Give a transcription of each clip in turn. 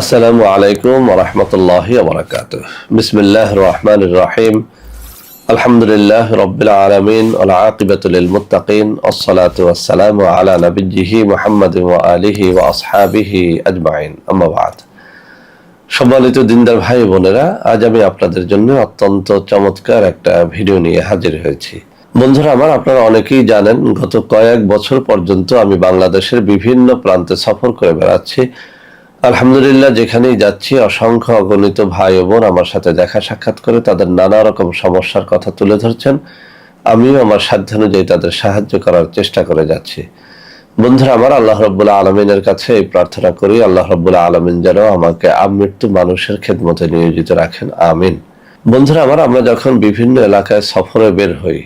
আসসালামু আলাইকুম ওয়া রাহমাতুল্লাহি ওয়া বারাকাতুহু। বিসমিল্লাহির রহমানির রহিম। আলহামদুলিল্লাহি রাব্বিল আলামিন ওয়াল আকিবাতু লিল মুত্তাকিন ওয়াসসালাতু ওয়াসসালামু আলা নাবিয়্যিহি মুহাম্মাদিন ওয়া আলিহি ওয়া আসহাবিহি আজমাইন। আম্মা বা'দ। সম্মানিত দিনদার ভাই বোনেরা, আজ আমি আপনাদের জন্য অত্যন্ত চমৎকার একটা ভিডিও নিয়ে হাজির হয়েছি। বন্ধুরা আমার, আপনারা অনেকেই জানেন গত কয়েক বছর পর্যন্ত আমি বাংলাদেশের বিভিন্ন প্রান্তে সফর করে বেড়াচ্ছি। আলহামদুলিল্লাহ, যেখানেই যাচ্ছি অসংখ্য অগণিত ভাই ও বোন আমার সাথে দেখা সাক্ষাৎ করে তাদের নানা রকম সমস্যার কথা তুলে ধরছেন। আমিও আমার সাধ্যানুযায়ী তাদের সাহায্য করার চেষ্টা করে যাচ্ছি। বন্ধুরা আমার, আল্লাহ রাব্বুল আলামিনের কাছে এই প্রার্থনা করি, আল্লাহ রাব্বুল আলামিন যেন আমাকে আমৃত্যু মানুষের খেদমতে নিয়োজিত রাখেন, আমিন। বন্ধুরা আমার, আমরা যখন বিভিন্ন এলাকায় সফরে বের হই,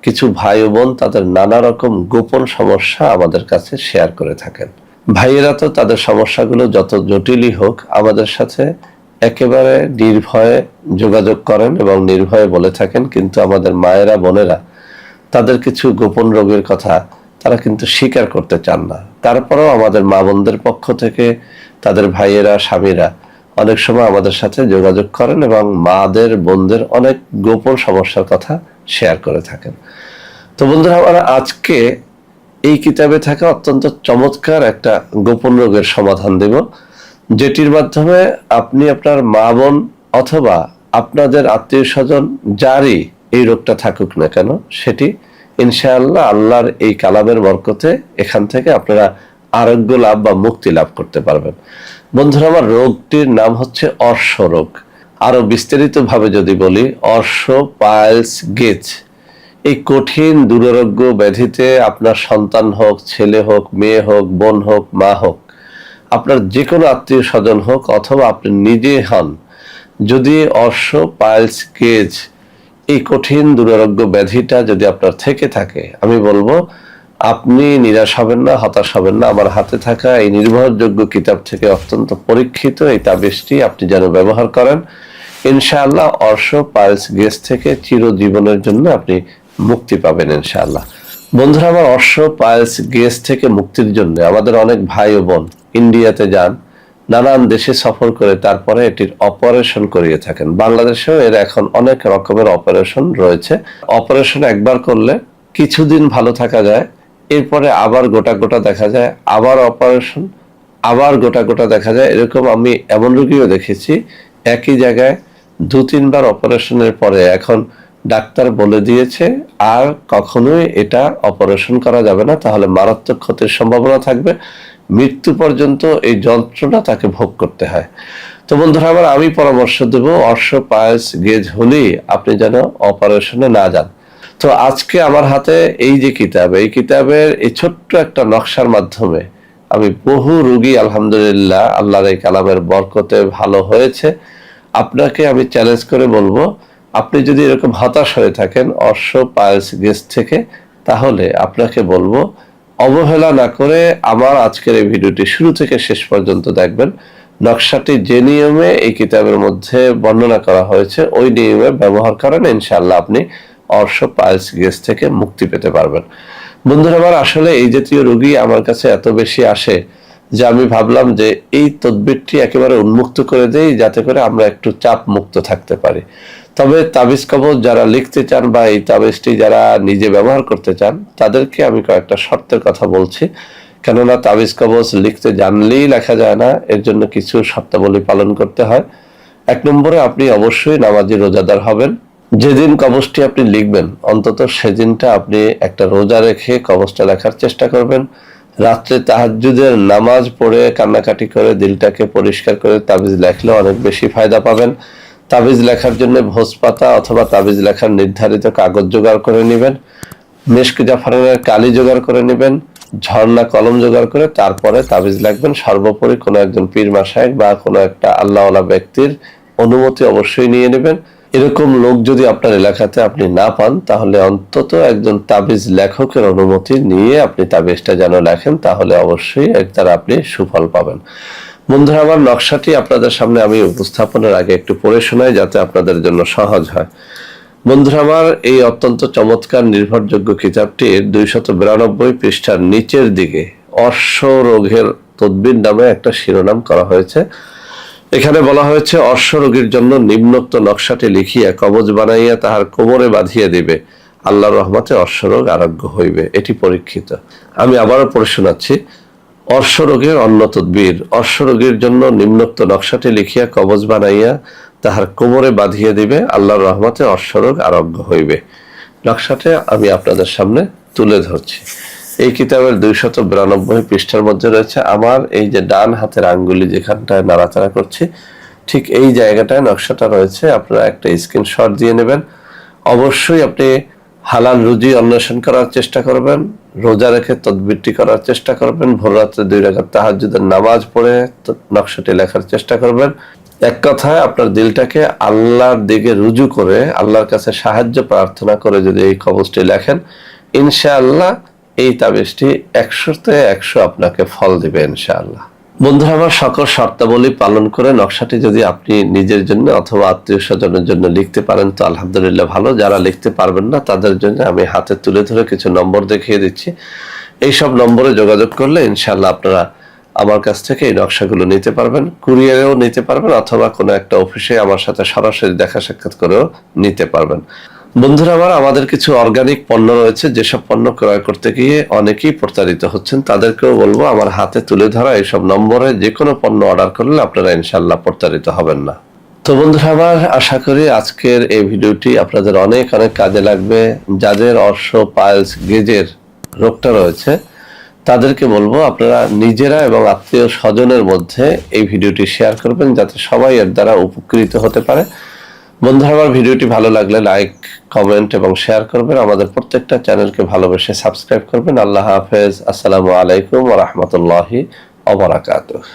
কিছু ভাই ও বোন তাদের নানা রকম গোপন সমস্যা আমাদের কাছে শেয়ার করে থাকেন। ভাইয়েরা তো তাদের সমস্যাগুলো যত জটিলই হোক আমাদের সাথে একেবারে নির্ভয়ে যোগাযোগ করেন এবং নির্ভয়ে বলে থাকেন, কিন্তু আমাদের মায়েরা বোনেরা তাদের কিছু গোপন রোগের কথা তারা কিন্তু স্বীকার করতে চান না। তারপরেও আমাদের মা বোনদের পক্ষ থেকে তাদের ভাইয়েরা স্বামীরা অনেক সময় আমাদের সাথে যোগাযোগ করেন এবং মাদের বোনদের অনেক গোপন সমস্যার কথা শেয়ার করে থাকেন। তো বন্ধুরা, আমরা আজকে এই কিতাবে থাকা অত্যন্ত চমৎকার একটা গোপন রোগের সমাধান দেব, যেটির মাধ্যমে আপনি আপনার মা বোন অথবা আপনাদের আত্মীয় স্বজন যারই এই রোগটা থাকুক না কেন, সেটি ইনশাআল্লাহ আল্লাহর এই কালামের বরকতে এখান থেকে আপনারা আরোগ্য লাভ বা মুক্তি লাভ করতে পারবেন। বন্ধুরা আমার, রোগটির নাম হচ্ছে অর্শ রোগ। আরো বিস্তারিত ভাবে যদি বলি, অর্শ পাইলস গেজ। এই কঠিন দুরারোগ্য ব্যাধিতে আপনার সন্তান হোক, ছেলে হোক, মেয়ে হোক, বোন হোক, মা হোক, আপনার যে কোনো আত্মীয় স্বজন হোক অথবা আপনি নিজে হন, যদি অর্শ পাইলস গেজ এই কঠিন দুরারোগ্য ব্যাধিটা যদি আপনার থেকে থাকে, আমি বলবো আপনি নিরাশ হবেন না, হতাশ হবেন না। আমার হাতে থাকা এই নির্ভরযোগ্য কিতাব থেকে অত্যন্ত পরীক্ষিত এই তাবিজটি আপনি যেন ব্যবহার করেন, ইনশাআল্লাহ অর্শ পাইলস গেজ থেকে চিরজীবনের জন্য আপনি মুক্তি পাবেন ইনশাআল্লাহ। বন্ধুরা আমার, অর্শ পাইলস গেজ থেকে মুক্তির জন্য আমাদের অনেক ভাই ও বোন ইন্ডিয়াতে যান, নানান দেশে সফর করে তারপরে এটির অপারেশন করিয়ে থাকেন। বাংলাদেশেও এর এখন অনেক রকমের অপারেশন রয়েছে। অপারেশন একবার করলে কিছুদিন ভালো থাকা যায়, এরপরে আবার গোটা গোটা দেখা যায়, আবার অপারেশন, আবার গোটা গোটা দেখা যায়। এরকম আমি এমন রোগীও দেখেছি একই জায়গায় 2-3 বার অপারেশনের পরে এখন ডাক্তার বলে দিয়েছে আর কখনোই এটা অপারেশন করা যাবে না, তাহলে মারাত্মক ক্ষতির সম্ভাবনা থাকবে, মৃত্যু পর্যন্ত এই যন্ত্রণা তাকে ভোগ করতে হয়। তো বন্ধুরা আমার, আমি পরামর্শ দেব অর্শ পাইলস গেজ হলেই আপনি যেন অপারেশনে না যান। তো আজকে আমার হাতে এই যে কিতাব, এই কিতাবের এই ছোট্ট একটা নকশার মাধ্যমে আমি বহু রোগী আলহামদুলিল্লাহ আল্লাহর এই কালামের বরকতে ভালো হয়েছে। আপনাকে আমি চ্যালেঞ্জ করে বলবো, আপনি যদি এরকম হতাশ হয়ে থাকেন অর্শ পাইলস গেজ থেকে, তাহলে আপনাকে বলবো অবহেলা না করে আমার আজকের এই ভিডিওটি শুরু থেকে শেষ পর্যন্ত দেখবেন। নকশাটি যে নিয়মে এই কিতাবের মধ্যে বর্ণনা করা হয়েছে ওই নিয়মে ব্যবহার করেন, ইনশাআল্লাহ আপনি অর্শ পাইলস গেজ থেকে মুক্তি পেতে পারবেন। বন্ধুরা আমার, আসলে এই জাতীয় রোগী আমার কাছে এত বেশি আসে যে আমি ভাবলাম যে এই তদবিরটি একেবারে উন্মুক্ত করে দেই, যাতে করে আমরা একটু চাপ মুক্ত থাকতে পারি। তবে তাবিজ কবজ যারা লিখতে চান বা এই তাবিজটি যারা নিজে ব্যবহার করতে চান, তাদেরকে আমি কয়েকটা শর্তের কথা বলছি। কেননা তাবিজ কবজ লিখতে জানলেই লেখা যায় না, এর জন্য কিছু শর্তাবলী পালন করতে হয়। 1 নম্বরে আপনি অবশ্যই নামাজি রোজাদার হবেন। যেদিন কবজটি আপনি লিখবেন অন্তত সেদিনটা আপনি একটা রোজা রেখে কবজটা লেখার চেষ্টা করবেন। রাত্রে তাহাজ্জুদের নামাজ পড়ে কান্নাকাটি করে দিলটাকে পরিষ্কার করে তাবিজ লেখলে অনেক বেশি ফায়দা পাবেন। তাবিজ লেখার জন্য ভোজপাতা অথবা তাবিজ লেখার নির্ধারিত কাগজ জোগাড় করে নেবেন, মেশক জাফরানের কালি জোগাড় করে নেবেন, ঝর্ণা কলম জোগাড় করে তারপরে তাবিজ লিখবেন। সর্বোপরি কোনো একজন পীর মাশায়েখ বা কোনো একটা আল্লাহওয়ালা ব্যক্তির অনুমতি অবশ্যই নিয়ে নেবেন। এরকম লোক যদি আপনার এলাকাতে আপনি না পান, তাহলে অন্তত একজন তাবিজ লেখকের অনুমতি নিয়ে আপনি তাবিজটা যেন লেখেন, তাহলে অবশ্যই এর দ্বারা আপনি সুফল পাবেন। বন্ধুরা আমার, নকশাটি আপনাদের সামনে আমি উপস্থাপনের আগে একটু পড়ে শোনাই যাতে আপনাদের জন্য সহজ হয়। বন্ধুরা আমার, এই অত্যন্ত চমৎকার নির্ভরযোগ্য কিতাবটির 292 পৃষ্ঠার নিচের দিকে অর্শ রোগের তদবির নামে একটা শিরোনাম করা হয়েছে। এখানে বলা হয়েছে অশ্বরোগীর জন্য নিম্নোক্ত নকশাটি লিখিয়া কবজ বানাইয়া তাহার কোমরে বাঁধিয়া দিবে, আল্লাহর রহমতে অশ্বরোগ আরোগ্য হইবে। এটি পরীক্ষিত। আমি আবারও পড়ে শোনাচ্ছি। অশ্বরোগের অন্য তদবির, অশ্বরোগীর জন্য নিম্নোক্ত নকশাটি লিখিয়া কবজ বানাইয়া তাহার কোমরে বাঁধিয়া দিবে, আল্লাহর রহমতে অশ্বরোগ আরোগ্য হইবে। নকশাটি আমি আপনাদের সামনে তুলে ধরছি। এই কিতাবের 292 পৃষ্ঠার মধ্যে রয়েছে। আমার এই যে ডান হাতের আঙ্গুলি যেখানটায় নাড়াচাড়া করছি, ঠিক এই জায়গাটায় নকশাটা রয়েছে। আপনারা একটা স্ক্রিনশট দিয়ে নেবেন। অবশ্যই আপনি হালাল রুজি অন্বেষণ করার চেষ্টা করবেন, রোজা রেখে তদবিরটি করার চেষ্টা করবেন, ভোর রাত্রে 2 রাকাত তাহাজ্জুদের নামাজ পড়ে নকশাটি লেখার চেষ্টা করবেন। এক কথায় আপনার দিলটাকে আল্লাহর দিকে রুজু করে, আল্লাহর কাছে সাহায্য প্রার্থনা করে যদি এই কবজটি লেখেন, ইনশাআল্লাহ এই তাবিজটি 100-তে 100 আপনাকে ফল দিবে ইনশাআল্লাহ। বন্ধুরা আমার, সকল শর্তাবলী পালন করে নকশাটি যদি আপনি নিজের জন্য অথবা আত্মীয় স্বজনের জন্য লিখতে পারেন তো আলহামদুলিল্লাহ ভালো। যারা লিখতে পারবেন না তাদের জন্য আমি হাতে তুলে ধরে কিছু নম্বর দেখিয়ে দিচ্ছি। এইসব নম্বরে যোগাযোগ করলে ইনশাআল্লাহ আপনারা আমার কাছ থেকে এই নকশাগুলো নিতে পারবেন, কুরিয়ারেও নিতে পারবেন, অথবা কোনো একটা অফিসে আমার সাথে সরাসরি দেখা সাক্ষাৎ করেও নিতে পারবেন। বন্ধুরা আমার, আমাদের কিছু অর্গানিক পণ্য রয়েছে, যেসব পণ্য ক্রয় করতে গিয়ে অনেকেই প্রতারিত হচ্ছেন। তাদেরকেও বলবো আমার হাতে তুলে ধরা এইসব নম্বরে যে কোনো পণ্য অর্ডার করলে আপনারা ইনশাআল্লাহ প্রতারিত হবেন না। তো বন্ধুরা আমার, আশা করি আজকের এই ভিডিওটি আপনাদের অনেক অনেক কাজে লাগবে। যাদের অর্শ পাইলস গেজের রোগটা রয়েছে তাদেরকে বলবো আপনারা নিজেরা এবং আত্মীয় স্বজনের মধ্যে এই ভিডিওটি শেয়ার করবেন, যাতে সবাই এর দ্বারা উপকৃত হতে পারে। বন্ধুরা আমার, ভিডিওটি ভালো লাগলে লাইক, কমেন্ট এবং শেয়ার করবেন। আমাদের প্রত্যেকটা চ্যানেলকে ভালোবেসে সাবস্ক্রাইব করবেন। আল্লাহ হাফেজ। আসসালামু আলাইকুম ওয়া রাহমাতুল্লাহি ওয়া বারাকাতুহু।